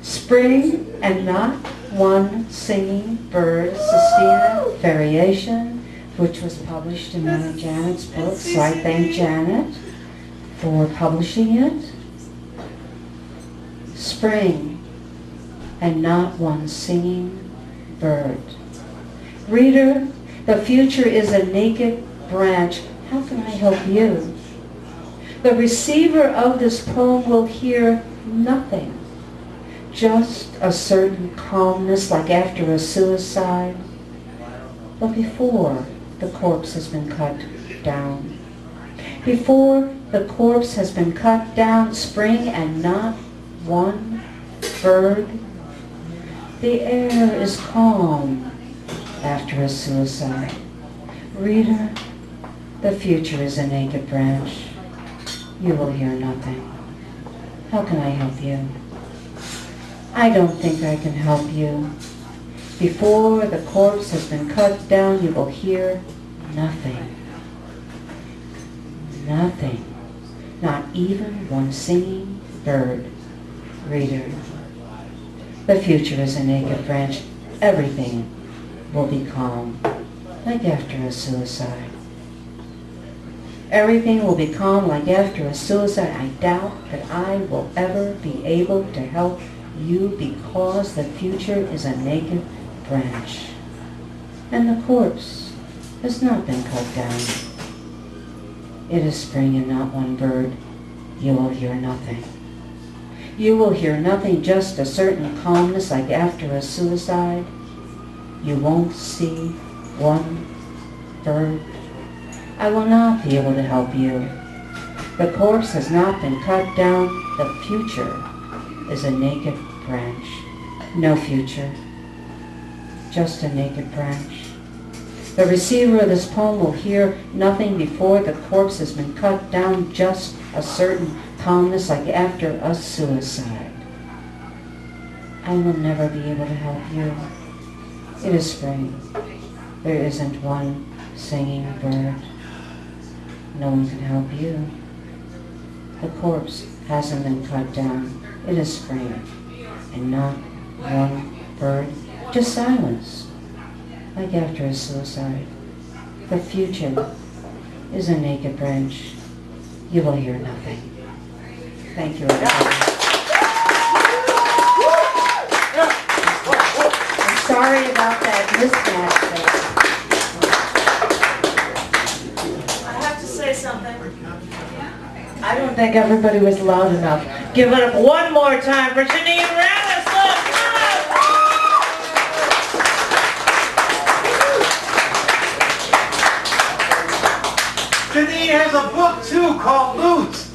Spring and not one singing bird, Sistina variation, which was published in one of Janet's books. So I thank Janet for publishing it. Spring and not one singing bird. Reader, the future is a naked branch. How can I help you? The receiver of this poem will hear nothing, just a certain calmness like after a suicide, but before the corpse has been cut down. Before the corpse has been cut down, spring and not one bird. The air is calm after a suicide. Reader, the future is a naked branch. You will hear nothing. How can I help you? I don't think I can help you. Before the corpse has been cut down, you will hear nothing. Nothing. Not even one singing bird. Reader, the future is a naked branch. Everything will be calm, like after a suicide. Everything will be calm like after a suicide. I doubt that I will ever be able to help you because the future is a naked branch. And the corpse has not been cut down. It is spring and not one bird. You will hear nothing. You will hear nothing, just a certain calmness like after a suicide. You won't see one bird. I will not be able to help you. The corpse has not been cut down. The future is a naked branch. No future, just a naked branch. The receiver of this poem will hear nothing before the corpse has been cut down, just a certain calmness like after a suicide. I will never be able to help you. It is spring. There isn't one singing bird. No one can help you. The corpse hasn't been cut down. It is spring, and not one bird, just silence, like after a suicide. The future is a naked branch. You will hear nothing. Thank you, everybody. I'm sorry about that mismatch there. Something. I don't think everybody was loud enough. Give it up one more time for Jenene Ravesloot. Jenene has a book too called Loot.